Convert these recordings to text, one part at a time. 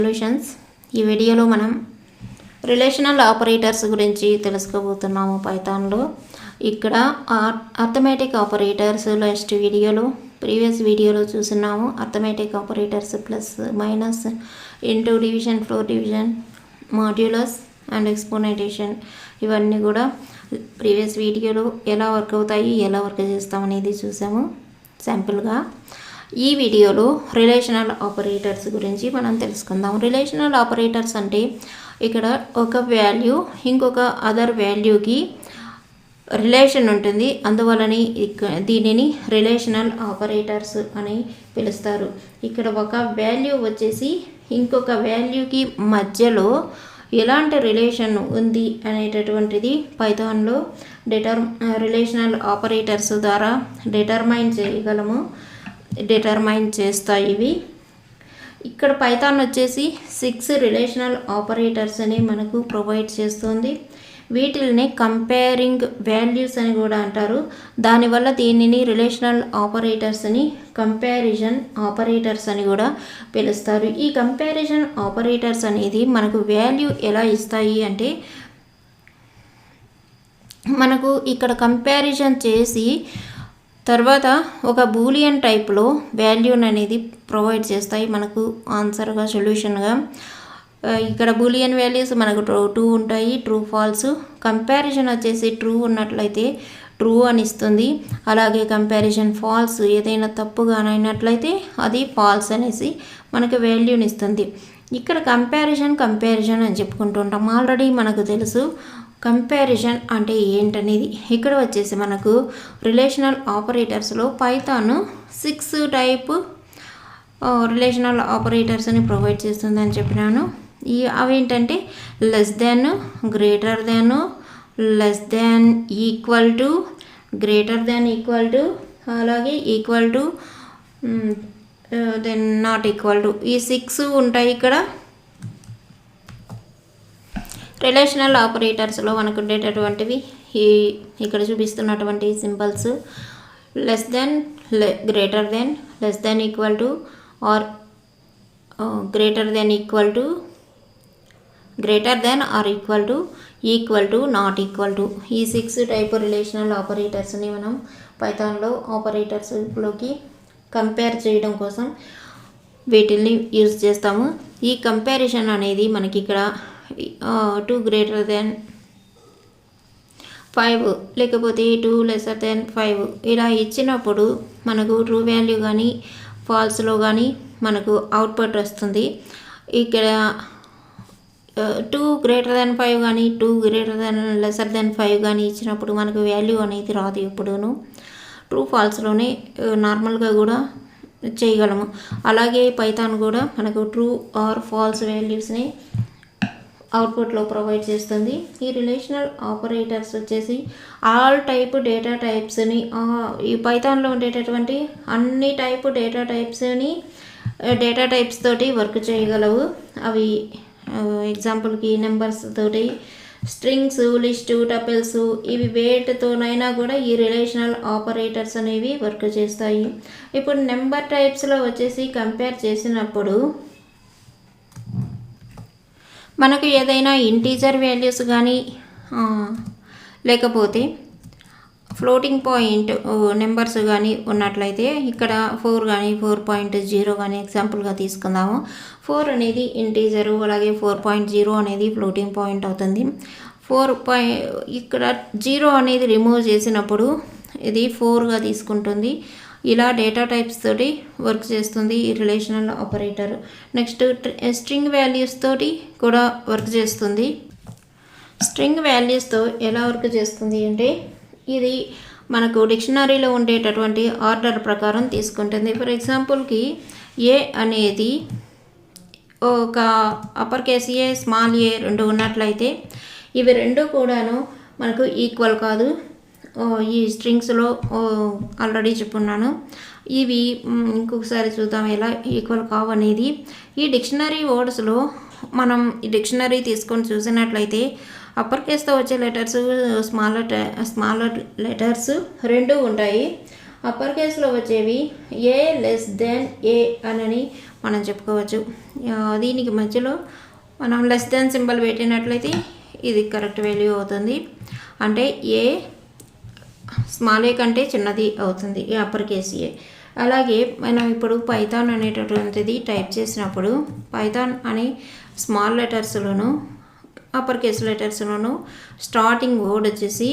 Solutions. ఈ వీడియోలో మనం రిలేషనల్ ఆపరేటర్స్ గురించి తెలుసుకోబోతున్నాము పైథాన్లో. ఇక్కడ అర్థమెటిక్ ఆపరేటర్స్ లాస్ట్ వీడియోలో ప్రీవియస్ వీడియోలో చూస్తున్నాము. Arithmetic operators plus minus, into, division, floor division, modulus and exponentiation ఇవన్నీ కూడా ప్రీవియస్ వీడియోలో ఎలా వర్క్ అవుతాయి, ఎలా వర్క్ చేస్తామనేది చూసాము సింపుల్గా. ఈ వీడియోలో రిలేషనల్ ఆపరేటర్స్ గురించి మనం తెలుసుకుందాం. రిలేషనల్ ఆపరేటర్స్ అంటే ఇక్కడ ఒక వాల్యూ ఇంకొక అదర్ వాల్యూకి రిలేషన్ ఉంటుంది, అందువలని దీనిని రిలేషనల్ ఆపరేటర్స్ అని పిలుస్తారు. ఇక్కడ ఒక వాల్యూ వచ్చేసి ఇంకొక వాల్యూకి మధ్యలో ఎలాంటి రిలేషన్ ఉంది అనేటటువంటిది పైథాన్లో రిలేషనల్ ఆపరేటర్స్ ద్వారా డిటర్మైన్ చేస్తాయి ఇవి. ఇక్కడ పైథాన్ వచ్చేసి 6 రిలేషనల్ ఆపరేటర్స్ అని మనకు ప్రొవైడ్ చేస్తుంది. వీటిని కంపేరింగ్ వాల్యూస్ అని కూడా అంటారు. దానివల్ల దీనిని రిలేషనల్ ఆపరేటర్స్ అని, కంపారిజన్ ఆపరేటర్స్ అని కూడా పిలుస్తారు. ఈ కంపారిజన్ ఆపరేటర్స్ అనేది మనకు వాల్యూ ఎలా ఇస్తాయి అంటే, మనకు ఇక్కడ కంపారిజన్ చేసి తర్వాత ఒక బూలియన్ టైప్లో వాల్యూని అనేది ప్రొవైడ్ చేస్తాయి మనకు ఆన్సర్గా, సొల్యూషన్గా. ఇక్కడ బూలియన్ వాల్యూస్ మనకు 2 ఉంటాయి, ట్రూ ఫాల్స్. కంపారిజన్ వచ్చేసి ట్రూ ఉన్నట్లయితే ట్రూ అని ఇస్తుంది, అలాగే కంపారిజన్ ఫాల్స్ ఏదైనా తప్పుగానైనట్లయితే అది ఫాల్స్ అనేసి మనకి వాల్యూని ఇస్తుంది. ఇక్కడ కంపారిజన్ అని చెప్పుకుంటుంటాం. ఆల్రెడీ మనకు తెలుసు కంపారిజన్ అంటే ఏంటనేది. ఇక్కడ వచ్చేసి మనకు రిలేషనల్ ఆపరేటర్స్లో పైథాన్ 6 టైప్ రిలేషనల్ ఆపరేటర్స్ని ప్రొవైడ్ చేస్తుందని చెప్పినాను. అవేంటంటే less than, greater than, less than, equal to, greater than equal to, అలాగే equal to, then not equal to. ఈ 6 ఉంటాయి ఇక్కడ రిలేషనల్ ఆపరేటర్స్లో మనకు ఉండేటటువంటివి. ఇక్కడ చూపిస్తున్నటువంటి symbols less than, greater than, less than equal to, or greater than equal to, greater than or equal to, not equal to. ఈ 6 type relational ఆపరేటర్స్ని మనం పైథాన్లో ఆపరేటర్స్లోకి compare చేయడం కోసం వీటిల్ని యూజ్ చేస్తాము. ఈ కంపారిజన్ అనేది మనకి ఇక్కడ 2 greater than 5 లేకపోతే 2 lesser than 5 ఇలా ఇచ్చినప్పుడు మనకు ట్రూ వాల్యూ కానీ ఫాల్స్లో కానీ మనకు అవుట్పుట్ వస్తుంది. ఇక్కడ 2 greater than 5 కానీ 2 greater than lesser than 5 కానీ ఇచ్చినప్పుడు మనకు వాల్యూ అనేది రాదు. ఎప్పుడూను ట్రూ ఫాల్స్లోనే నార్మల్గా కూడా చేయగలము. అలాగే పైథాన్ కూడా మనకు ట్రూ ఆర్ ఫాల్స్ వాల్యూస్ని అవుట్పుట్లో ప్రొవైడ్ చేస్తుంది. ఈ రిలేషనల్ ఆపరేటర్స్ వచ్చేసి ఆల్ టైప్ డేటా టైప్స్ని, ఈ పైథాన్లో ఉండేటటువంటి అన్ని టైపు డేటా టైప్స్ తోటి వర్క్ చేయగలవు. అవి ఎగ్జాంపుల్కి నెంబర్స్ తోటి, స్ట్రింగ్స్, లిస్టు, టపుల్స్, ఇవి వేటితోనైనా కూడా ఈ రిలేషనల్ ఆపరేటర్స్ అనేవి వర్క్ చేస్తాయి. ఇప్పుడు నెంబర్ టైప్స్లో వచ్చేసి కంపేర్ చేసినప్పుడు మనకు ఏదైనా ఇంటీజర్ వాల్యూస్ కానీ లేకపోతే ఫ్లోటింగ్ పాయింట్ నెంబర్స్ కానీ ఉన్నట్లయితే, ఇక్కడ 4 కానీ 4.0 కానీ ఎగ్జాంపుల్గా తీసుకుందాము. 4 అనేది ఇంటీజరు, అలాగే 4.0 అనేది ఫ్లోటింగ్ పాయింట్ అవుతుంది. ఇక్కడ 0 అనేది రిమూవ్ చేసినప్పుడు ఇది 4గా తీసుకుంటుంది. ఇలా డేటా టైప్స్ తోటి వర్క్ చేస్తుంది ఈ relational operator. Next string values తోటి కూడా వర్క్ చేస్తుంది. స్ట్రింగ్ వాల్యూస్తో ఎలా వర్క్ చేస్తుంది అంటే, ఇది మనకు డిక్షనరీలో ఉండేటటువంటి ఆర్డర్ ప్రకారం తీసుకుంటుంది. ఫర్ ఎగ్జాంపుల్కి ఏ అనేది ఒక అప్పర్ కేస్ ఏ, స్మాల్ ఏ 2 ఉన్నట్లయితే ఇవి 2 కూడాను మనకు ఈక్వల్ కాదు. ఈ స్ట్రింగ్స్లో ఆల్రెడీ చెప్పున్నాను. ఇవి ఇంకొకసారి చూద్దాం ఎలా ఈక్వల్ కావనేది. ఈ డిక్షనరీ వర్డ్స్లో మనం ఈ డిక్షనరీ తీసుకొని చూసినట్లయితే అప్పర్ కేస్తో వచ్చే లెటర్స్, స్మాల్ లెటర్స్ 2 ఉంటాయి. అప్పర్ కేస్లో వచ్చేవి ఏ లెస్ దెన్ ఏ అని మనం చెప్పుకోవచ్చు. దీనికి మధ్యలో మనం లెస్ దాన్ సింబల్ పెట్టినట్లయితే ఇది కరెక్ట్ వాల్యూ అవుతుంది. అంటే ఏ స్మాల్ ఏ కంటే చిన్నది అవుతుంది ఈ అప్పర్ కేస్ ఏ. అలాగే మనం ఇప్పుడు పైథాన్ అనేటటువంటిది టైప్ చేసినప్పుడు పైథాన్ అని స్మాల్ లెటర్స్లోను అప్పర్ కేస్ లెటర్స్లోను స్టార్టింగ్ వర్డ్ వచ్చేసి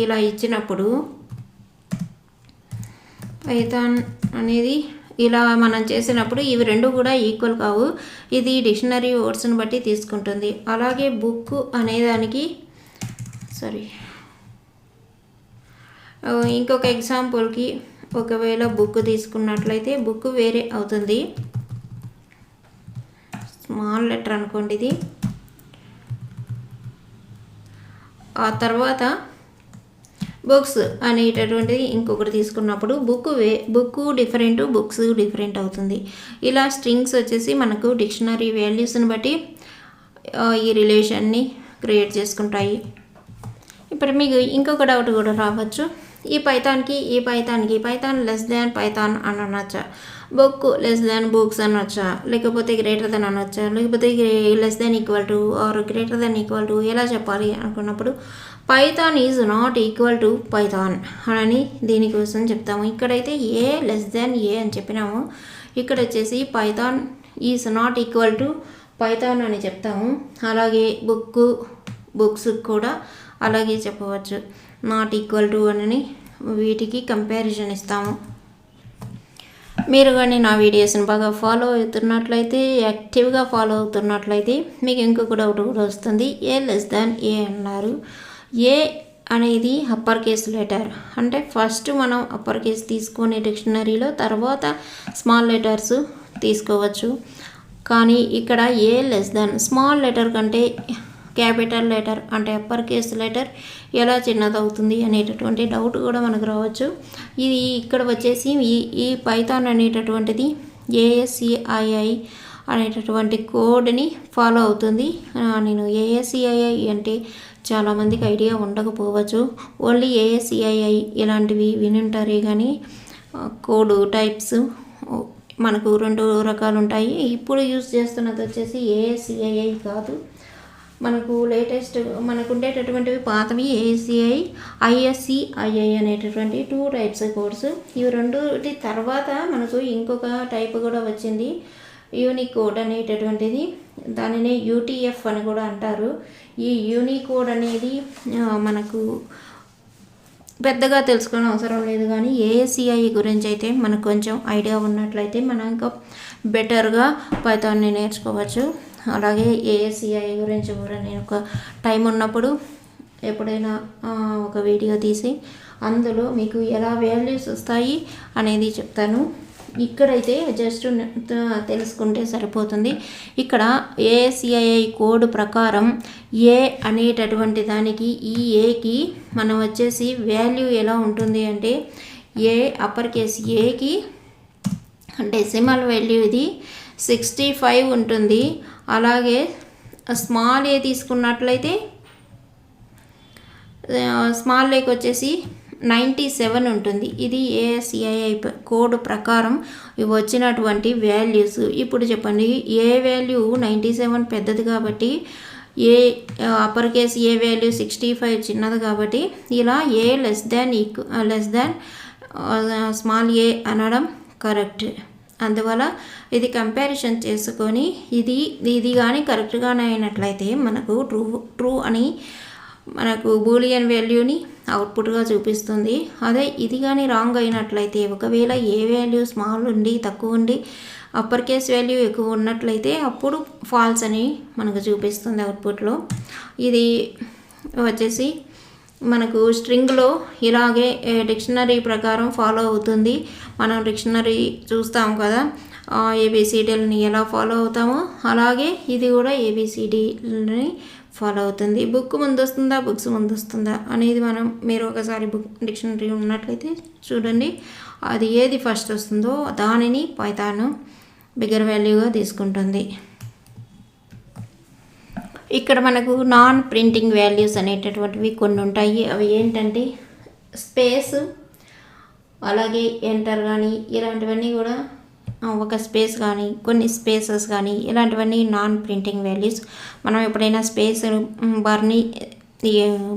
ఇలా ఇచ్చినప్పుడు పైథాన్ అనేది ఇలా మనం చేసినప్పుడు ఇవి రెండు కూడా ఈక్వల్ కావు. ఇది డిక్షనరీ వర్డ్స్ని బట్టి తీసుకుంటుంది. అలాగే బుక్ అనేదానికి ఇంకొక ఎగ్జాంపుల్కి ఒకవేళ బుక్ తీసుకున్నట్లయితే బుక్ వేరే అవుతుంది. స్మాల్ లెటర్ అనుకోండి ఇది. ఆ తర్వాత బుక్స్ అనేటటువంటిది ఇంకొకటి తీసుకున్నప్పుడు బుక్ డిఫరెంట్, బుక్స్ డిఫరెంట్ అవుతుంది. ఇలా స్ట్రింగ్స్ వచ్చేసి మనకు డిక్షనరీ వాల్యూస్ని బట్టి ఈ రిలేషన్ని క్రియేట్ చేసుకుంటాయి. ఇప్పుడు మీకు ఇంకొక డౌట్ కూడా రావచ్చు. ఈ పైథాన్కి పైథాన్ లెస్ దాన్ పైథాన్ అని అనొచ్చా, బుక్ లెస్ దాన్ బుక్స్ అనొచ్చా, లేకపోతే గ్రేటర్ దెన్ అనొచ్చా, లేకపోతే less than equal to or greater than equal to ఎలా చెప్పాలి అనుకున్నప్పుడు Python is not equal to Python అని దీనికోసం చెప్తాము. ఇక్కడైతే ఏ లెస్ దాన్ ఏ అని చెప్పినాము. ఇక్కడ వచ్చేసి Python is not equal to Python అని చెప్తాము. అలాగే బుక్స్ కూడా అలాగే చెప్పవచ్చు, నాట్ ఈక్వల్ టు అని వీటికి కంపారిజన్ ఇస్తాము. మీరు కానీ నా వీడియోస్ని బాగా ఫాలో అవుతున్నట్లయితే, యాక్టివ్గా ఫాలో అవుతున్నట్లయితే మీకు ఇంకొక డౌట్ కూడా వస్తుంది. ఏ లెస్ దాన్ ఏ అన్నారు. ఏ అనేది అప్పర్ కేస్ లెటర్. అంటే ఫస్ట్ మనం అప్పర్ కేస్ తీసుకునే డిక్షనరీలో తర్వాత స్మాల్ లెటర్స్ తీసుకోవచ్చు. కానీ ఇక్కడ ఏ లెస్ దాన్ స్మాల్ లెటర్ కంటే క్యాపిటల్ లెటర్ అంటే అప్పర్ కేస్ లెటర్ ఎలా చిన్నదవుతుంది అనేటటువంటి డౌట్ కూడా మనకు రావచ్చు. ఇది ఇక్కడ వచ్చేసి ఈ పైథాన్ అనేటటువంటిది ASCII అనేటటువంటి కోడ్ని ఫాలో అవుతుంది. నేను ASCII అంటే చాలామందికి ఐడియా ఉండకపోవచ్చు. ఓన్లీ ASCII ఇలాంటివి వినుంటారే కానీ కోడ్ టైప్స్ మనకు 2 రకాలు ఉంటాయి. ఇప్పుడు యూజ్ చేస్తున్నది వచ్చేసి ASCII కాదు. మనకు లేటెస్ట్ మనకు ఉండేటటువంటివి పాతవి ISCII అనేటటువంటి 2 టైప్స్ కోడ్స్. ఇవి రెండుటి తర్వాత మనకు ఇంకొక టైప్ కూడా వచ్చింది, యూనికోడ్ అనేటటువంటిది. దానినే UTF అని కూడా అంటారు. ఈ యూనికోడ్ అనేది మనకు పెద్దగా తెలుసుకునే అవసరం లేదు. కానీ ASCII గురించి అయితే మనకు కొంచెం ఐడియా ఉన్నట్లయితే మనం ఇంకా బెటర్గా పైథాన్ని నేర్చుకోవచ్చు. అలాగే ASCII గురించి కూడా నేను ఒక టైం ఉన్నప్పుడు ఎప్పుడైనా ఒక వీడియో తీసి అందులో మీకు ఎలా వాల్యూస్ వస్తాయి అనేది చెప్తాను. ఇక్కడైతే జస్ట్ తెలుసుకుంటే సరిపోతుంది. ఇక్కడ ASCII కోడ్ ప్రకారం ఏ అనేటటువంటి దానికి ఈ ఏకి మనం వచ్చేసి వాల్యూ ఎలా ఉంటుంది అంటే ఏ అప్పర్ కేస్ ఏకి డెసిమల్ వాల్యూ ఇది 65 ఉంటుంది. అలాగే స్మాల్ ఏ తీసుకున్నట్లయితే స్మాల్ ఏకి వచ్చేసి 97 ఉంటుంది. ఇది ASCII కోడ్ ప్రకారం ఇవి వచ్చినటువంటి వాల్యూస్. ఇప్పుడు చెప్పండి, ఏ వాల్యూ 97 పెద్దది కాబట్టి ఏ అప్పర్ కేస్ ఏ వాల్యూ 65 చిన్నది కాబట్టి ఇలా ఏ లెస్ దాన్ స్మాల్ ఏ అనడం కరెక్ట్. అందువల్ల ఇది కంపారిజన్ చేసుకొని ఇది కానీ కరెక్ట్గానే అయినట్లయితే మనకు ట్రూ అని మనకు బూలియన్ వాల్యూని అవుట్పుట్గా చూపిస్తుంది. అదే ఇది కానీ రాంగ్ అయినట్లయితే, ఒకవేళ ఏ వాల్యూ స్మాల్ ఉండి తక్కువ ఉండి అప్పర్ కేస్ వాల్యూ ఎక్కువ ఉన్నట్లయితే అప్పుడు ఫాల్స్ అని మనకు చూపిస్తుంది అవుట్పుట్లో. ఇది వచ్చేసి మనకు స్ట్రింగ్లో ఇలాగే డిక్షనరీ ప్రకారం ఫాలో అవుతుంది. మనం డిక్షనరీ చూస్తాం కదా, ABCDని ఎలా ఫాలో అవుతామో అలాగే ఇది కూడా ABCDని ఫాలో అవుతుంది. బుక్ ముందు వస్తుందా బుక్స్ ముందు వస్తుందా అనేది మీరు ఒకసారి డిక్షనరీ ఉన్నట్లయితే చూడండి, అది ఏది ఫస్ట్ వస్తుందో దానిని పైథాన్ బిగ్గర్ వాల్యూగా తీసుకుంటుంది. ఇక్కడ మనకు నాన్ ప్రింటింగ్ వాల్యూస్ అనేటటువంటివి కొన్ని ఉంటాయి. అవి ఏంటంటే స్పేస్, అలాగే ఎంటర్ కానీ ఇలాంటివన్నీ కూడా ఒక స్పేస్ కానీ కొన్ని స్పేసెస్ కానీ ఇలాంటివన్నీ నాన్ ప్రింటింగ్ వాల్యూస్. మనం ఎప్పుడైనా స్పేస్ బార్ని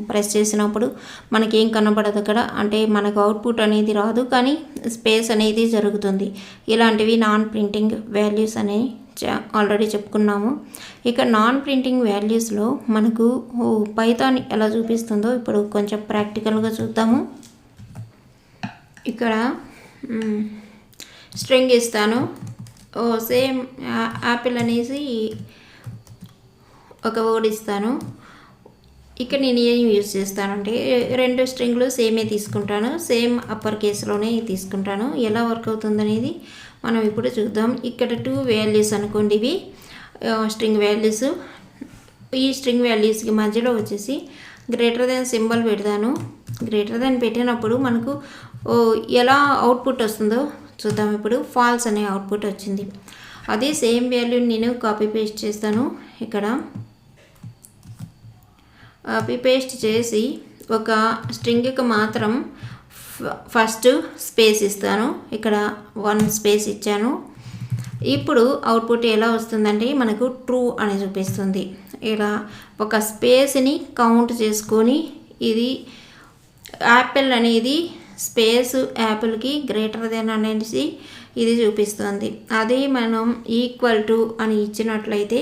ప్రెస్ చేసినప్పుడు మనకేం కనబడదు అక్కడ, అంటే మనకు అవుట్పుట్ అనేది రాదు కానీ స్పేస్ అనేది జరుగుతుంది. ఇలాంటివి నాన్ ప్రింటింగ్ వాల్యూస్ అనేవి ఆల్రెడీ చెప్పుకున్నాము. ఇక నాన్ ప్రింటింగ్ వాల్యూస్లో మనకు పైథాన్ ఎలా చూపిస్తుందో ఇప్పుడు కొంచెం ప్రాక్టికల్గా చూద్దాము. ఇక్కడ స్ట్రింగ్ ఇస్తాను, సేమ్ యాపిల్ అనేసి ఒక వర్డ్ ఇస్తాను. ఇక్కడ నేను ఏం యూజ్ చేస్తానంటే 2 స్ట్రింగ్లు సేమే తీసుకుంటాను, సేమ్ అప్పర్ కేసులోనే తీసుకుంటాను. ఎలా వర్క్ అవుతుంది అనేది మనం ఇప్పుడు చూద్దాం. ఇక్కడ 2 వాల్యూస్ అనుకోండి, ఇవి స్ట్రింగ్ వాల్యూస్. ఈ స్ట్రింగ్ వాల్యూస్కి మధ్యలో వచ్చేసి గ్రేటర్ దెన్ సింబల్ పెడతాను. గ్రేటర్ దెన్ పెట్టినప్పుడు మనకు ఎలా అవుట్పుట్ వస్తుందో చూద్దాం. ఇప్పుడు ఫాల్స్ అనే అవుట్పుట్ వచ్చింది. అదే సేమ్ వాల్యూని నేను కాపీ పేస్ట్ చేస్తాను. ఇక్కడ కాపీ పేస్ట్ చేసి ఒక స్ట్రింగ్కి మాత్రం ఫస్ట్ స్పేస్ ఇస్తాను. ఇక్కడ 1 స్పేస్ ఇచ్చాను. ఇప్పుడు అవుట్పుట్ ఎలా వస్తుందంటే మనకు ట్రూ అని చూపిస్తుంది. ఇలా ఒక స్పేస్ని కౌంట్ చేసుకొని ఇది యాపిల్ అనేది స్పేస్ యాపిల్కి గ్రేటర్ దెన్ అనేసి ఇది చూపిస్తుంది. అదే మనం ఈక్వల్ టు అని ఇచ్చినట్లయితే,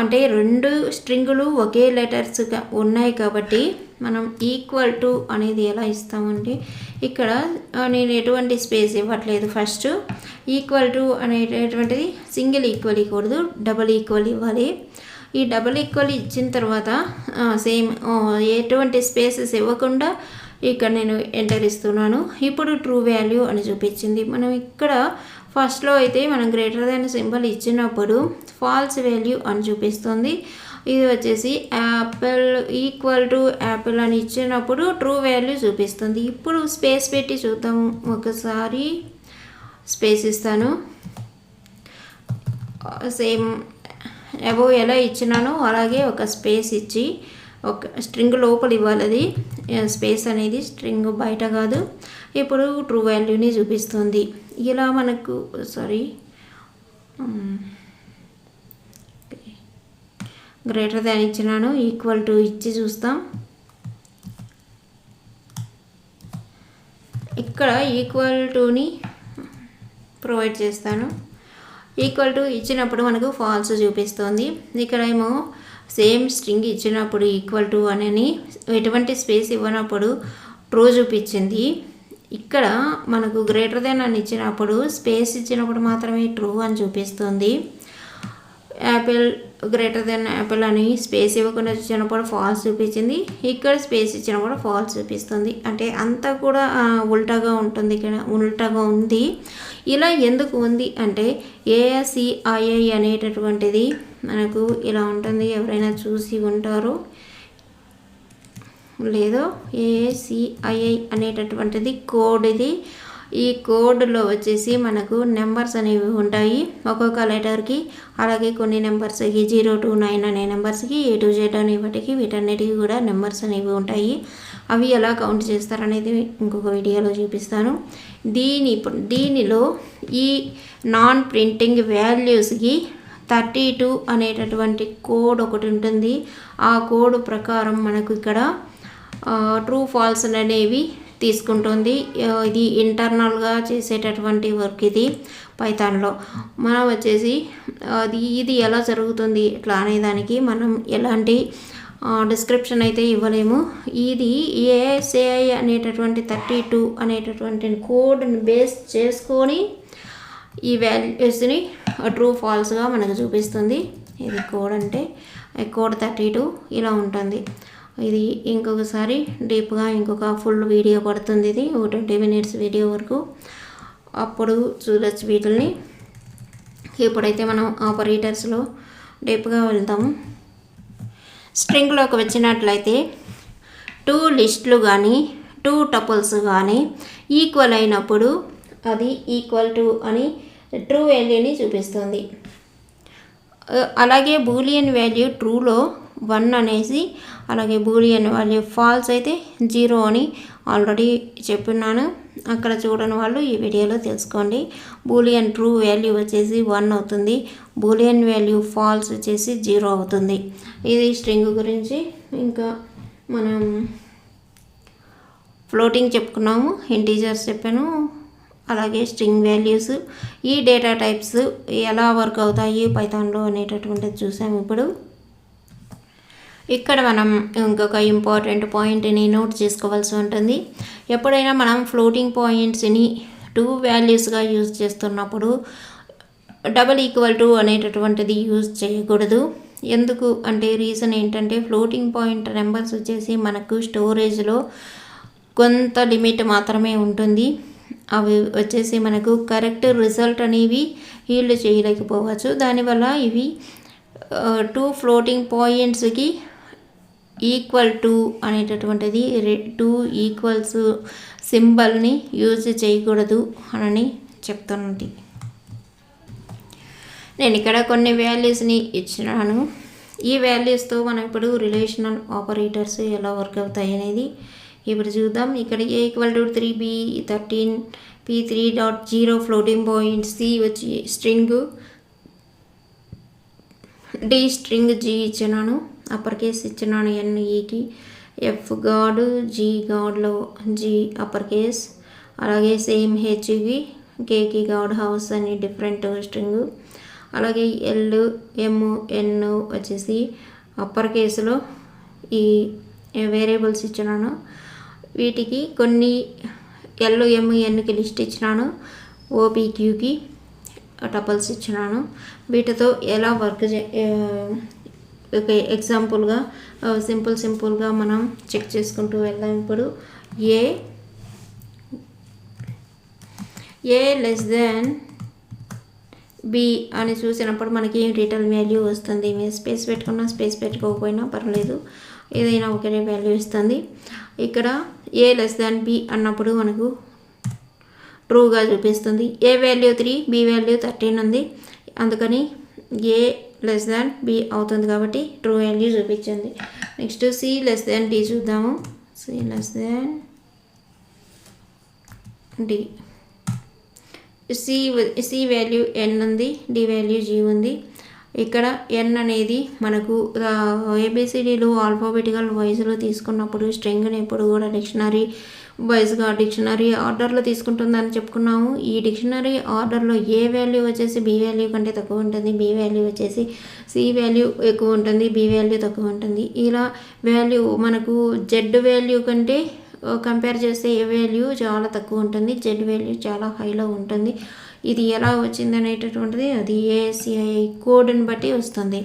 అంటే 2 స్ట్రింగులు ఒకే లెటర్స్గా ఉన్నాయి కాబట్టి మనం ఈక్వల్ టు అనేది ఎలా ఇస్తామంటే, ఇక్కడ నేను ఎటువంటి స్పేస్ ఇవ్వట్లేదు. ఫస్ట్ ఈక్వల్ టు అనేటటువంటిది సింగిల్ ఈక్వల్ ఇవ్వకూడదు, డబుల్ ఈక్వల్ ఇవ్వాలి. ఈ డబుల్ ఈక్వల్ ఇచ్చిన తర్వాత సేమ్ ఎటువంటి స్పేసెస్ ఇవ్వకుండా ఇక్కడ నేను ఎంటర్ ఇస్తున్నాను. ఇప్పుడు ట్రూ వాల్యూ అని చూపించింది. మనం ఇక్కడ ఫస్ట్లో అయితే మనం గ్రేటర్ దాన్ సింబల్ ఇచ్చినప్పుడు ఫాల్స్ వాల్యూ అని చూపిస్తుంది. ఇది వచ్చేసి యాపిల్ ఈక్వల్ టు యాపిల్ అని ఇచ్చినప్పుడు ట్రూ వాల్యూ చూపిస్తుంది. ఇప్పుడు స్పేస్ పెట్టి చూద్దాం. ఒకసారి స్పేస్ ఇస్తాను, సేమ్ అబోవ్ ఎలా ఇచ్చినానో అలాగే ఒక స్పేస్ ఇచ్చి ఒక స్ట్రింగ్ లోపల ఇవ్వాలి. అది స్పేస్ అనేది స్ట్రింగ్ బయట కాదు. ఇప్పుడు ట్రూ వాల్యూని చూపిస్తుంది. ఇలా మనకు గ్రేటర్ దాన్ ఇచ్చినాను, ఈక్వల్ టు ఇచ్చి చూస్తాం. ఇక్కడ ఈక్వల్ టుని ప్రొవైడ్ చేస్తాను. ఈక్వల్ టు ఇచ్చినప్పుడు మనకు ఫాల్స్ చూపిస్తుంది. ఇక్కడ ఏమో సేమ్ స్ట్రింగ్ ఇచ్చినప్పుడు ఈక్వల్ టు అని ఎటువంటి స్పేస్ ఇవ్వనప్పుడు ట్రూ చూపించింది. ఇక్కడ మనకు గ్రేటర్ దెన్ అని ఇచ్చినప్పుడు స్పేస్ ఇచ్చినప్పుడు మాత్రమే ట్రూ అని చూపిస్తుంది. యాపిల్ గ్రేటర్ దెన్ యాపిల్ అని స్పేస్ ఇవ్వకుండా ఇచ్చినప్పుడు ఫాల్స్ చూపించింది. ఇక్కడ స్పేస్ ఇచ్చినప్పుడు ఫాల్స్ చూపిస్తుంది. అంటే అంతా కూడా ఉల్టాగా ఉంటుంది. ఇక్కడ ఉల్టాగా ఉంది. ఇలా ఎందుకు ఉంది అంటే ASCII అనేటటువంటిది మనకు ఇలా ఉంటుంది. ఎవరైనా చూసి ఉంటారో లేదో, ASCII అనేటటువంటిది కోడ్. ఇది ఈ కోడ్లో వచ్చేసి మనకు నెంబర్స్ అనేవి ఉంటాయి ఒక్కొక్క లెటర్కి. అలాగే కొన్ని నెంబర్స్కి 0 to 9 అనే నెంబర్స్కి, A to Z అనే వాటికి, వీటన్నిటికీ కూడా నెంబర్స్ అనేవి ఉంటాయి. అవి ఎలా కౌంట్ చేస్తారనేది ఇంకొక వీడియోలో చూపిస్తాను. దీనిలో ఈ నాన్ ప్రింటింగ్ వాల్యూస్కి 32 అనేటటువంటి కోడ్ ఒకటి ఉంటుంది. ఆ కోడ్ ప్రకారం మనకు ఇక్కడ ట్రూ ఫాల్స్ అనేవి తీసుకుంటుంది. ఇది ఇంటర్నల్గా చేసేటటువంటి వర్క్ ఇది పైథాన్లో. మనం వచ్చేసి ఇది ఎలా జరుగుతుంది ఇట్లా అనేదానికి మనం ఎలాంటి డిస్క్రిప్షన్ అయితే ఇవ్వలేము. ఇది ASCII అనేటటువంటి 32 అనేటటువంటి కోడ్ని బేస్ చేసుకొని ఈ వాల్యూస్ని ట్రూ ఫాల్స్గా మనకు చూపిస్తుంది. ఇది కోడ్ అంటే కోడ్ 32 ఇలా ఉంటుంది. ఇది ఇంకొకసారి డీప్గా ఇంకొక ఫుల్ వీడియో పడుతుంది. ఇది 20 minutes వీడియో వరకు, అప్పుడు చూడొచ్చు వీటిని. ఇప్పుడైతే మనం ఆపరేటర్స్లో డీప్గా వెళ్తాము. స్ట్రింగ్లోకి వచ్చినట్లయితే 2 లిస్టులు కానీ 2 టపుల్స్ కానీ ఈక్వల్ అయినప్పుడు అది ఈక్వల్ టు అని ట్రూ వాల్యూని చూపిస్తుంది. అలాగే బూలియన్ వాల్యూ ట్రూలో 1 అనేసి, అలాగే బూలియన్ వాల్యూ ఫాల్స్ అయితే 0 అని ఆల్రెడీ చెప్పున్నాను. అక్కడ చూడని వాళ్ళు ఈ వీడియోలో తెలుసుకోండి. బూలియన్ ట్రూ వాల్యూ వచ్చేసి 1 అవుతుంది, బూలియన్ వాల్యూ ఫాల్స్ వచ్చేసి 0 అవుతుంది. ఇది స్ట్రింగ్ గురించి. ఇంకా మనం ఫ్లోటింగ్ చెప్పుకున్నాము, ఇంటీజర్స్ చెప్పాను, అలాగే స్ట్రింగ్ వాల్యూస్, ఈ డేటా టైప్స్ ఎలా వర్క్ అవుతాయి పైథాన్లో అనేటటువంటిది చూసాము. ఇప్పుడు ఇక్కడ మనం ఇంకొక ఇంపార్టెంట్ పాయింట్ని నోట్ చేసుకోవాల్సి ఉంటుంది. ఎప్పుడైనా మనం ఫ్లోటింగ్ పాయింట్స్ని 2 వాల్యూస్గా యూజ్ చేస్తున్నప్పుడు == అనేటటువంటిది యూజ్ చేయకూడదు. ఎందుకు అంటే రీజన్ ఏంటంటే ఫ్లోటింగ్ పాయింట్ నెంబర్స్ వచ్చేసి మనకు స్టోరేజ్లో కొంత లిమిట్ మాత్రమే ఉంటుంది. అవి వచ్చేసి మనకు కరెక్ట్ రిజల్ట్ అనేవి హీల్డ్ చేయలేకపోవచ్చు. దానివల్ల ఇవి 2 ఫ్లోటింగ్ పాయింట్స్కి == అనేటటువంటిది 2 ఈక్వల్స్ సింబల్ని యూజ్ చేయకూడదు అని చెప్తున్నది. నేను ఇక్కడ కొన్ని వాల్యూస్ని ఇచ్చినాను. ఈ వాల్యూస్తో మనం ఇప్పుడు రిలేషనల్ ఆపరేటర్స్ ఎలా వర్క్ అవుతాయి అనేది ఇప్పుడు చూద్దాం. ఇక్కడ A = 3, B 13, P 3.0 floating point, C వచ్చి స్ట్రింగ్, D స్ట్రింగ్, G ఇచ్చినాను, అప్పర్ కేస్ ఇచ్చినాను NEకి, F గాడ్, G గాడ్లో G అప్పర్ కేస్, అలాగే సేమ్ Hకి, Kకి గాడ్ హౌస్ అని డిఫరెంట్ స్ట్రింగ్, అలాగే L M N వచ్చేసి అప్పర్ కేసులో ఈ వేరియబుల్స్ ఇచ్చినాను. వీటికి కొన్ని L M Nకి లిస్ట్ ఇచ్చినాను, OPQకి టపల్స్ ఇచ్చినాను. వీటితో ఎలా వర్క్ ఎగ్జాంపుల్గా సింపుల్గా మనం చెక్ చేసుకుంటూ వెళ్దాం. ఇప్పుడు A B అని చూసినప్పుడు మనకి రిటర్న్ వాల్యూ వస్తుంది. మీరు స్పేస్ పెట్టుకున్నా స్పేస్ పెట్టుకోకపోయినా పర్లేదు, ఏదైనా ఒకే వాల్యూ ఇస్తుంది. ఇక్కడ A B అన్నప్పుడు మనకు ట్రూగా చూపిస్తుంది. A వాల్యూ 3, B వాల్యూ 13 ఉంది, అందుకని A<B అవుతుంది కాబట్టి ట్రూ వాల్యూ చూపించింది. నెక్స్ట్ C<D చూద్దాము. C<D, C వాల్యూ N ఉంది, D వాల్యూ G ఉంది. ఇక్కడ N అనేది మనకు ABCDలు ఆల్ఫాబెటికల్ వైజ్లో తీసుకున్నప్పుడు స్ట్రింగ్ని ఎప్పుడు కూడా డిక్షనరీ వైజ్గా డిక్షనరీ ఆర్డర్లో తీసుకుంటుందని చెప్పుకున్నాము. ఈ డిక్షనరీ ఆర్డర్లో ఏ వాల్యూ వచ్చేసి B వాల్యూ కంటే తక్కువ ఉంటుంది, B వాల్యూ వచ్చేసి C వాల్యూ ఎక్కువ ఉంటుంది, B వాల్యూ తక్కువ ఉంటుంది. ఇలా వాల్యూ మనకు Z వాల్యూ కంటే కంపేర్ చేస్తే ఏ వాల్యూ చాలా తక్కువ ఉంటుంది, Z వాల్యూ చాలా హైలో ఉంటుంది. ఇది ఎలా వచ్చింది అనేటటువంటిది అది ASCII కోడ్ని బట్టి వస్తుంది.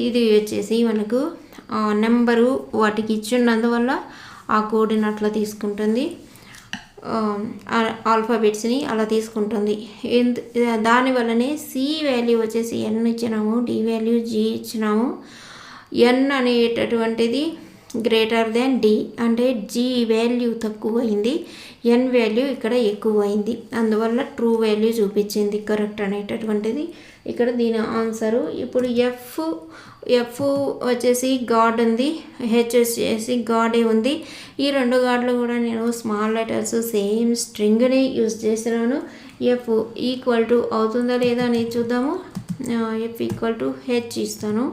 ఇది వచ్చేసి మనకు నెంబరు వాటికి ఇచ్చినందువల్ల ఆ కోడ్ని అట్లా తీసుకుంటుంది, ఆల్ఫాబెట్స్ని అలా తీసుకుంటుంది. దానివల్లనే C వాల్యూ వచ్చేసి N ఇచ్చినాము, D వాల్యూ G ఇచ్చినాము. N అనేటటువంటిది D అంటే G వాల్యూ తక్కువైంది, N వాల్యూ ఇక్కడ ఎక్కువైంది, అందువల్ల ట్రూ వాల్యూ చూపించింది కరెక్ట్ అనేటటువంటిది ఇక్కడ దీని ఆన్సరు. ఇప్పుడు F వచ్చేసి గాడ్ ఉంది, H వచ్చేసి గాడే ఉంది. ఈ 2 గాడ్లు కూడా నేను స్మాల్ లెటర్స్ సేమ్ స్ట్రింగ్ని యూజ్ చేస్తున్నాను. F = అవుతుందా లేదా అని చూద్దాము. F = H ఇస్తాను,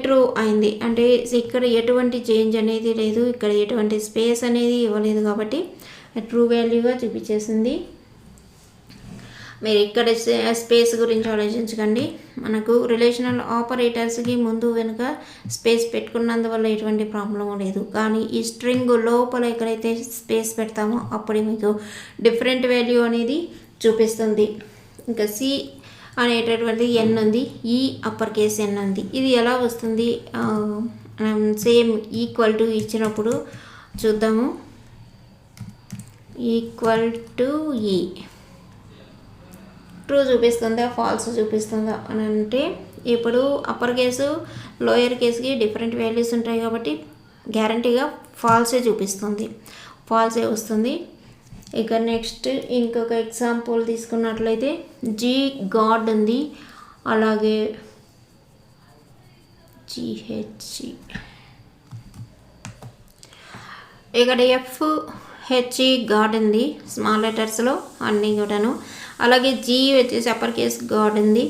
ట్రూ అయింది. అంటే ఇక్కడ ఎటువంటి చేంజ్ అనేది లేదు, ఇక్కడ ఎటువంటి స్పేస్ అనేది ఇవ్వలేదు కాబట్టి ట్రూ వాల్యూగా చూపించేసింది. మీరు ఇక్కడ స్పేస్ గురించి ఆలోచించకండి. మనకు రిలేషనల్ ఆపరేటర్స్కి ముందు వెనుక స్పేస్ పెట్టుకున్నందువల్ల ఎటువంటి ప్రాబ్లం లేదు. కానీ ఈ స్ట్రింగ్ లోపల ఎక్కడైతే స్పేస్ పెడతామో అప్పుడు మీకు డిఫరెంట్ వాల్యూ అనేది చూపిస్తుంది. ఇంకా C అనేటటువంటి N ఉంది, ఈ అప్పర్ కేస్ N ఉంది. ఇది ఎలా వస్తుంది? సేమ్ = ఇచ్చినప్పుడు చూద్దాము. =E ట్రూ చూపిస్తుందా ఫాల్స్ చూపిస్తుందా అని అంటే ఇప్పుడు అప్పర్ కేసు లోయర్ కేసుకి డిఫరెంట్ వాల్యూస్ ఉంటాయి కాబట్టి గ్యారంటీగా ఫాల్సే చూపిస్తుంది, ఫాల్సే వస్తుంది. ఇక నెక్స్ట్ ఇంకొక ఎగ్జాంపుల్ తీసుకున్నట్లయితే G గాడ్ ఉంది, అలాగే జిహెచ్ఈ, ఇక్కడ ఎఫ్హెచ్ఈ గాడ్ ఉంది స్మాల్ లెటర్స్లో అన్నీ కూడాను. అలాగే జీ వచ్చేసి అప్పర్ కేస్ గాడ్ ఉంది.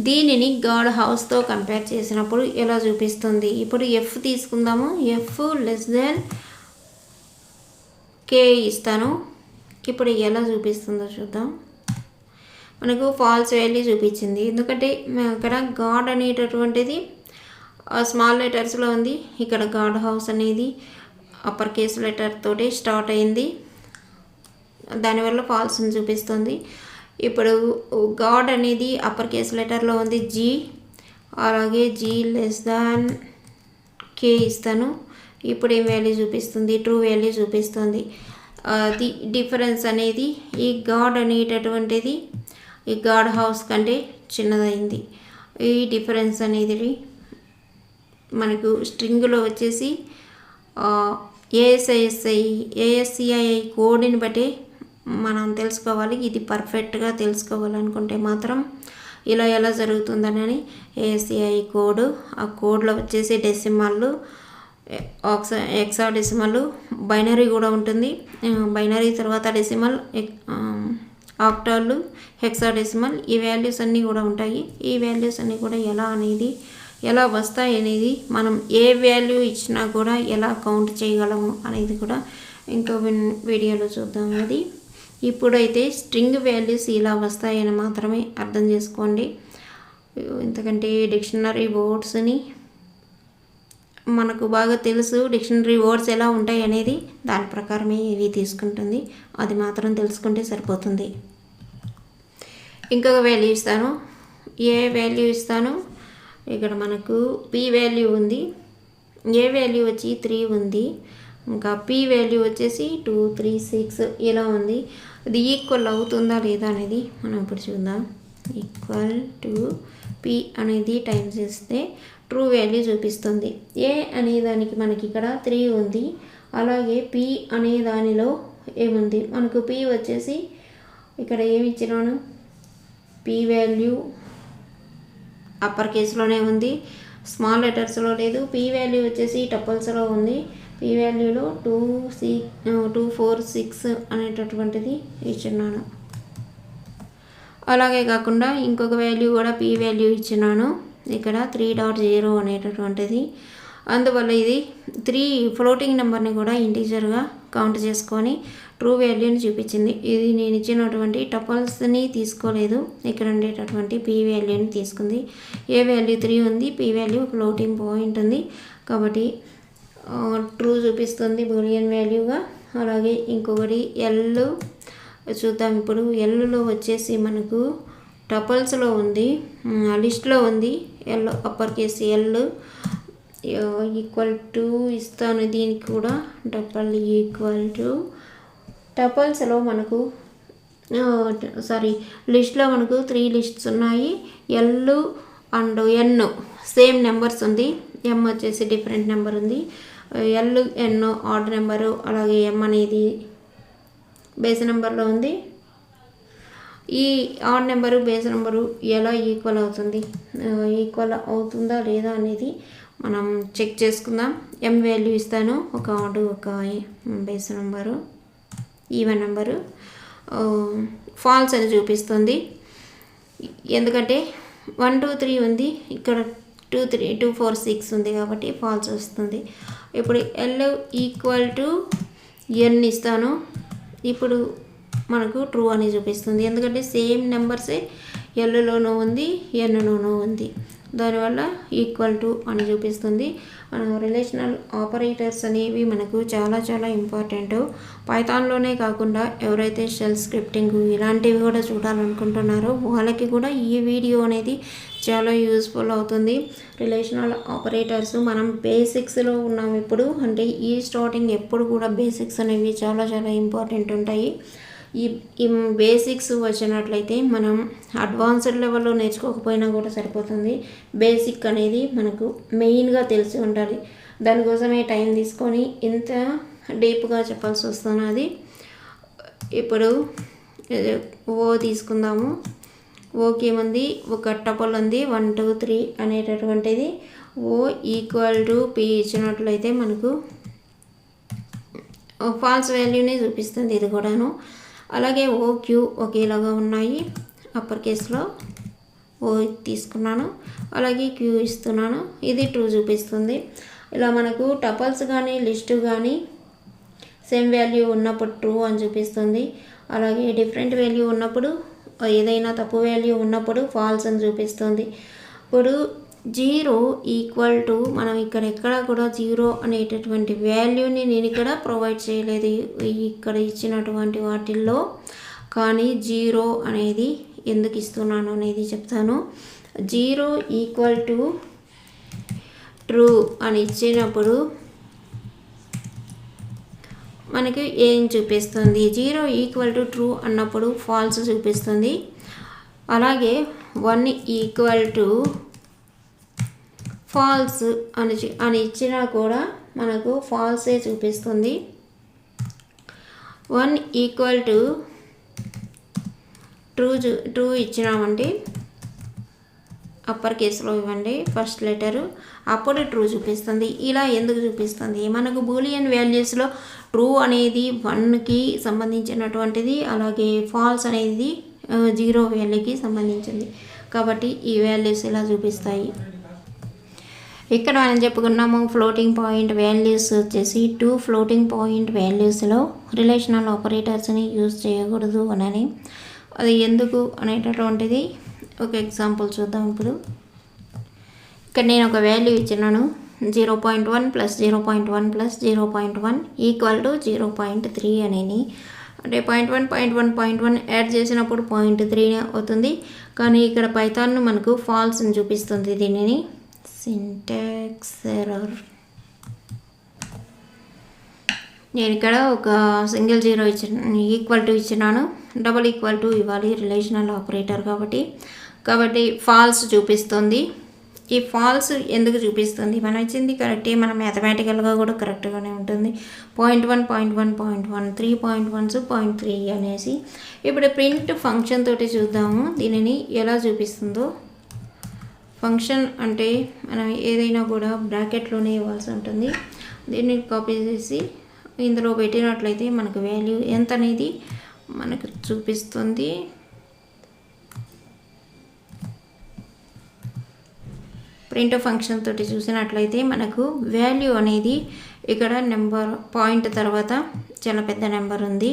దీనిని గాడ్ హౌస్తో కంపేర్ చేసినప్పుడు ఎలా చూపిస్తుంది? ఇప్పుడు ఎఫ్ తీసుకుందాము. ఎఫ్ లెస్ దెన్ కే ఇస్తాను. ఇప్పుడు ఎలా చూపిస్తుందో చూద్దాం. మనకు ఫాల్స్ వాల్యూ చూపించింది, ఎందుకంటే ఇక్కడ గాడ్ అనేటటువంటిది స్మాల్ లెటర్స్లో ఉంది. ఇక్కడ గాడ్ హౌస్ అనేది అప్పర్ కేస్ లెటర్ తోటి స్టార్ట్ అయింది, దానివల్ల ఫాల్స్ని చూపిస్తుంది. ఇప్పుడు గాడ్ అనేది అప్పర్ కేస్ లెటర్లో ఉంది జీ, అలాగే జీ లెస్ దాన్ కే ఇస్తాను. ఇప్పుడు ఏం వాల్యూ చూపిస్తుంది? ట్రూ వాల్యూ చూపిస్తుంది. ది డిఫరెన్స్ అనేది ఈ గాడ్ అనేటటువంటిది ఈ గాడ్ హౌస్ కంటే చిన్నదైంది. ఈ డిఫరెన్స్ అనేది మనకు స్ట్రింగ్లో వచ్చేసి ఏఎస్సిఐ కోడ్ని బట్టి మనం తెలుసుకోవాలి. ఇది పర్ఫెక్ట్గా తెలుసుకోవాలనుకుంటే మాత్రం ఇలా ఎలా జరుగుతుందని ఏఎస్సిఐ కోడ్, ఆ కోడ్లో వచ్చేసి డెసిమల్, హెక్సాడెసిమల్, బైనరీ కూడా ఉంటుంది. బైనరీ తర్వాత డెసిమల్, ఆక్టాలు, హెక్సాడెసిమల్, ఈ వాల్యూస్ అన్నీ కూడా ఉంటాయి. ఈ వాల్యూస్ అన్నీ కూడా ఎలా వస్తాయి అనేది మనం ఏ వాల్యూ ఇచ్చినా కూడా ఎలా కౌంట్ చేయగలము అనేది కూడా ఇంకో వీడియోలో చూద్దాం. అది ఇప్పుడైతే స్ట్రింగ్ వాల్యూస్ ఇలా వస్తాయని మాత్రమే అర్థం చేసుకోండి. ఎందుకంటే డిక్షనరీ వర్డ్స్ని మనకు బాగా తెలుసు, డిక్షనరీ వర్డ్స్ ఎలా ఉంటాయి అనేది దాని ప్రకారమే ఇవి తీసుకుంటుంది. అది మాత్రం తెలుసుకుంటే సరిపోతుంది. ఇంకొక వాల్యూ ఇస్తాను. ఏ వాల్యూ ఇస్తాను? ఇక్కడ మనకు పి వాల్యూ ఉంది, ఏ వాల్యూ వచ్చి 3 ఉంది, ఇంకా పి వాల్యూ వచ్చేసి 2, 3, 6 ఇలా ఉంది. ఇది ఈక్వల్ అవుతుందా లేదా అనేది మనం ఇప్పుడు చూద్దాం. ఈక్వల్ టు పి అనేది టైం చేస్తే ట్రూ వాల్యూ చూపిస్తుంది. ఏ అనే దానికి మనకి ఇక్కడ 3 ఉంది, అలాగే పి అనే దానిలో ఏముంది? మనకు పి వచ్చేసి ఇక్కడ ఏమి ఇచ్చినాను? పి వాల్యూ అప్పర్ కేసులోనే ఉంది, స్మాల్ లెటర్స్లో లేదు. పి వాల్యూ వచ్చేసి టపుల్స్లో ఉంది. పి వాల్యూలో 2, 4, 6 అనేటటువంటిది ఇచ్చినాను. అలాగే కాకుండా ఇంకొక వాల్యూ కూడా పి వాల్యూ ఇచ్చినాను, ఇక్కడ 3.0 అనేటటువంటిది. అందువల్ల ఇది 3 ఫ్లోటింగ్ నెంబర్ని కూడా ఇంటీజర్గా కౌంట్ చేసుకొని ట్రూ వాల్యూని చూపించింది. ఇది నేను ఇచ్చినటువంటి టపల్స్ని తీసుకోలేదు, ఇక్కడ ఉండేటటువంటి పి వాల్యూని తీసుకుంది. ఏ వాల్యూ 3 ఉంది, పి వాల్యూ ఫ్లోటింగ్ పాయింట్ ఉంది కాబట్టి ట్రూ చూపిస్తుంది బూలియన్ వాల్యూగా. అలాగే ఇంకొకటి ఎల్ చూద్దాం. ఇప్పుడు ఎల్లో వచ్చేసి మనకు టపల్స్లో ఉంది, లిస్ట్లో ఉంది. L upper case L equal to ఇస్తాను. దీనికి కూడా టపల్ ఈక్వల్ టు టపల్స్లో మనకు లిస్ట్లో మనకు 3 లిస్ట్స్ ఉన్నాయి. L and N same numbers ఉంది, ఎం వచ్చేసి డిఫరెంట్ నెంబర్ ఉంది. ఎల్ ఎన్ ఆడ్ నెంబరు, అలాగే ఎం అనేది బేస్ నెంబర్లో ఉంది. ఈ ఆడ్ నెంబరు బేస్ నెంబరు ఎలా ఈక్వల్ అవుతుంది, ఈక్వల్ అవుతుందా లేదా అనేది మనం చెక్ చేసుకుందాం. ఎం వాల్యూ ఇస్తాను, ఒక ఆడ్ ఒక base number even number false అని చూపిస్తుంది. ఎందుకంటే 1, 2, 3 ఉంది, ఇక్కడ 2, 3, 2, 4, 6 ఉంది కాబట్టి ఫాల్స్ వస్తుంది. ఇప్పుడు ఎల్ ఈక్వల్ టు ఎన్ ఇస్తాను. ఇప్పుడు మనకు ట్రూ అని చూపిస్తుంది, ఎందుకంటే సేమ్ నెంబర్సే ఎల్లోనూ ఉంది, ఎన్లోనూ ఉంది. దానివల్ల ఈక్వల్ టు అని చూపిస్తుంది. రిలేషనల్ ఆపరేటర్స్ అనేవి మనకు చాలా చాలా ఇంపార్టెంట్. పైథాన్లోనే కాకుండా ఎవరైతే షెల్ స్క్రిప్టింగ్ ఇలాంటివి కూడా చూడాలనుకుంటున్నారో వాళ్ళకి కూడా ఈ వీడియో అనేది చాలా యూస్ఫుల్ అవుతుంది. రిలేషనల్ ఆపరేటర్స్ మనం బేసిక్స్లో ఉన్నాం ఇప్పుడు, అంటే ఈ స్టార్టింగ్ ఎప్పుడు కూడా బేసిక్స్ అనేవి చాలా చాలా ఇంపార్టెంట్ ఉంటాయి. ఈ బేసిక్స్ వచ్చినట్లయితే మనం అడ్వాన్స్డ్ లెవెల్లో నేర్చుకోకపోయినా కూడా సరిపోతుంది. బేసిక్ అనేది మనకు మెయిన్గా తెలిసి ఉండాలి. దానికోసమే టైం తీసుకొని ఇంత డీప్గా చెప్పాల్సి వస్తున్నది. ఇప్పుడు ఓ తీసుకుందాము. ఓకే ఉంది, ఒక టపుల్ ఉంది 1 2 3 అనేటటువంటిది. ఓ ఈక్వల్ టు పి ఇచ్చినట్లయితే మనకు ఫాల్స్ వాల్యూనే చూపిస్తుంది ఇది కూడాను. అలాగే ఓ క్యూ ఒకేలాగా ఉన్నాయి, అప్పర్ కేస్లో ఓ తీసుకున్నాను, అలాగే క్యూ ఇస్తున్నాను, ఇది ట్రూ చూపిస్తుంది. ఇలా మనకు టపల్స్ కానీ లిస్టు కానీ సేమ్ వాల్యూ ఉన్నప్పుడు ట్రూ అని చూపిస్తుంది. అలాగే డిఫరెంట్ వాల్యూ ఉన్నప్పుడు, ఏదైనా తప్పు వాల్యూ ఉన్నప్పుడు ఫాల్స్ అని చూపిస్తుంది. ఇప్పుడు 0 ఈక్వల్ టు మనం ఇక్కడ ఎక్కడ కూడా 0 అనేటటువంటి వాల్యూని నేను ఇక్కడ ప్రొవైడ్ చేయలేదు ఇక్కడ ఇచ్చినటువంటి వాటిల్లో. కానీ 0 అనేది ఎందుకు ఇస్తున్నాను అనేది చెప్తాను. 0 ఈక్వల్ టు ట్రూ అని ఇచ్చినప్పుడు మనకి ఏం చూపిస్తుంది? 0 ఈక్వల్ టు ట్రూ అన్నప్పుడు ఫాల్స్ చూపిస్తుంది. అలాగే 1 ఈక్వల్ టు ఫాల్స్ అని ఇచ్చినా కూడా మనకు ఫాల్సే చూపిస్తుంది. 1 ఈక్వల్ టు ట్రూ ఇచ్చినామంటే అప్పర్ కేసులో ఇవ్వండి ఫస్ట్ లెటరు, అప్పుడు ట్రూ చూపిస్తుంది. ఇలా ఎందుకు చూపిస్తుంది? మనకు బూలియన్ వాల్యూస్లో ట్రూ అనేది 1కి సంబంధించినటువంటిది, అలాగే ఫాల్స్ అనేది 0 వాల్యూకి సంబంధించింది. కాబట్టి ఈ వాల్యూస్ ఇలా చూపిస్తాయి. ఇక్కడ మనం చెప్పుకున్నాము ఫ్లోటింగ్ పాయింట్ వాల్యూస్ వచ్చేసి 2 ఫ్లోటింగ్ పాయింట్ వాల్యూస్లో రిలేషనల్ ఆపరేటర్స్ని యూజ్ చేయకూడదు అని. అది ఎందుకు అనేటటువంటిది ఒక ఎగ్జాంపుల్ చూద్దాం. ఇప్పుడు ఇక్కడ నేను ఒక వాల్యూ ఇచ్చినాను 0.1 + 0.1 + 0.1 ఈక్వల్ టు 0.3 అనేది. అంటే 0.1 యాడ్ చేసినప్పుడు 0.3 అవుతుంది. కానీ ఇక్కడ పైథాన్ మనకు ఫాల్స్ అని చూపిస్తుంది. దీనిని సింటాక్స్ ఎర్రర్. నేను ఇక్కడ ఒక సింగిల్ 0 ఈక్వల్ టు ఇచ్చినాను, డబుల్ ఈక్వల్ టు ఇవ్వాలి రిలేషనల్ ఆపరేటర్ కాబట్టి ఫాల్స్ చూపిస్తుంది. ఈ ఫాల్స్ ఎందుకు చూపిస్తుంది? మనం ఇచ్చింది కరెక్టే, మనం మ్యాథమెటికల్గా కూడా కరెక్ట్గానే ఉంటుంది. 0.1 3.1 0.3 అనేసి. ఇప్పుడు ప్రింట్ ఫంక్షన్ తోటి చూద్దాము దీనిని ఎలా చూపిస్తుందో. ఫంక్షన్ అంటే మనం ఏదైనా కూడా బ్రాకెట్లోనే ఇవ్వాల్సి ఉంటుంది. దీన్ని కాపీ చేసి ఇందులో పెట్టినట్లయితే మనకు వాల్యూ ఎంత అనేది మనకు చూపిస్తుంది. ప్రింట్ ఫంక్షన్ తోటి చూసినట్లయితే మనకు వాల్యూ అనేది ఇక్కడ నెంబర్ పాయింట్ తర్వాత చాలా పెద్ద నెంబర్ ఉంది.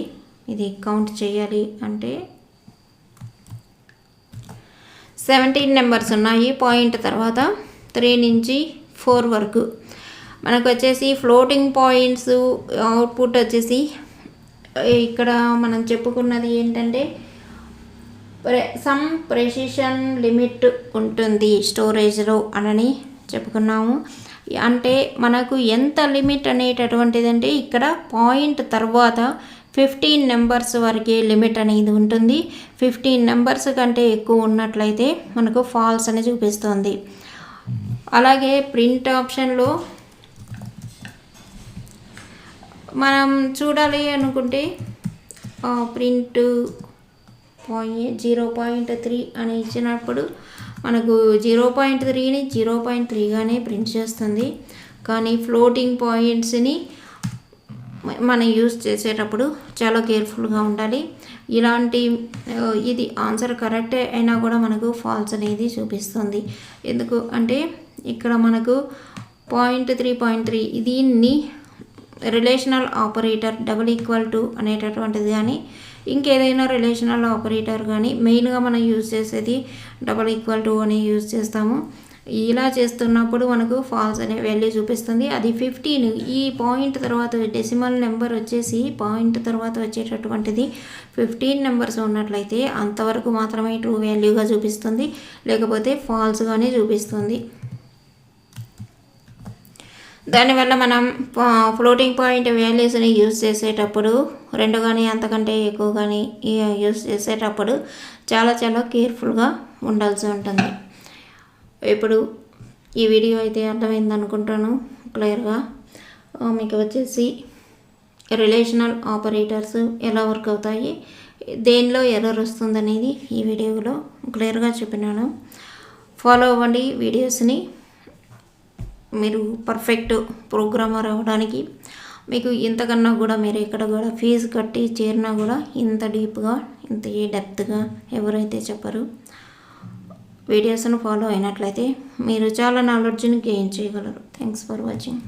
ఇది కౌంట్ చేయాలి అంటే 17 నెంబర్స్ ఉన్నాయి. పాయింట్ తర్వాత 3 నుంచి 4 వరకు మనకు వచ్చేసి ఫ్లోటింగ్ పాయింట్స్ అవుట్పుట్ వచ్చేసి ఇక్కడ మనం చెప్పుకున్నది ఏంటంటే సమ్ ప్రెసిషన్ లిమిట్ ఉంటుంది స్టోరేజ్లో అని చెప్పుకున్నాము. అంటే మనకు ఎంత లిమిట్ అనేటటువంటిది అంటే ఇక్కడ పాయింట్ తర్వాత 15 నెంబర్స్ వరకే లిమిట్ అనేది ఉంటుంది. 15 నెంబర్స్ కంటే ఎక్కువ ఉన్నట్లయితే మనకు ఫాల్స్ అని చూపిస్తుంది. అలాగే ప్రింట్ ఆప్షన్లో మనం చూడాలి అనుకుంటే ప్రింట్ 0.3 అని ఇచ్చినప్పుడు మనకు 0.3ని 0.3గానే ప్రింట్ చేస్తుంది. కానీ ఫ్లోటింగ్ పాయింట్స్ని మనం యూజ్ చేసేటప్పుడు చాలా కేర్ఫుల్గా ఉండాలి. ఇది ఆన్సర్ కరెక్టే అయినా కూడా మనకు ఫాల్స్ అనేది చూపిస్తుంది. ఎందుకు అంటే ఇక్కడ మనకు 0.3 దీన్ని relational operator double equal to అనేటటువంటిది కానీ ఇంకేదైనా రిలేషనల్ ఆపరేటర్ కానీ మెయిన్గా మనం యూజ్ చేసేది డబుల్ ఈక్వల్ టు అని యూజ్ చేస్తాము. ఇలా చేస్తున్నప్పుడు మనకు ఫాల్స్ అనే వాల్యూ చూపిస్తుంది. అది 15. ఈ పాయింట్ తర్వాత డెసిమల్ నెంబర్ వచ్చేసి పాయింట్ తర్వాత వచ్చేటటువంటిది 15 నెంబర్స్ ఉన్నట్లయితే అంతవరకు మాత్రమే ట్రూ వాల్యూగా చూపిస్తుంది, లేకపోతే ఫాల్స్గానే చూపిస్తుంది. దానివల్ల మనం ఫ్లోటింగ్ పాయింట్ వాల్యూస్ని యూజ్ చేసేటప్పుడు 2 కానీ అంతకంటే ఎక్కువ కానీ యూజ్ చేసేటప్పుడు చాలా కేర్ఫుల్గా ఉండాల్సి ఉంటుంది. ఇప్పుడు ఈ వీడియో అయితే అర్థమైంది అనుకుంటాను క్లియర్గా. మీకు వచ్చేసి రిలేషనల్ ఆపరేటర్స్ ఎలా వర్క్ అవుతాయి, దేనిలో ఎర్రర్ వస్తుందనేది ఈ వీడియోలో క్లియర్గా చెప్పినాను. ఫాలో అవ్వండి వీడియోస్ని. మీరు పర్ఫెక్ట్ ప్రోగ్రామర్ అవ్వడానికి మీకు ఇంతకన్నా కూడా మీరు ఎక్కడ కూడా ఫీజు కట్టి చేరినా కూడా ఇంత డీప్గా ఇంత డెప్త్గా ఎవరైతే చెప్పరు. వీడియోస్ను ఫాలో అయినట్లయితే మీరు చాలా నాలెడ్జ్ని గెయిన్ చేయగలరు. Thanks for watching.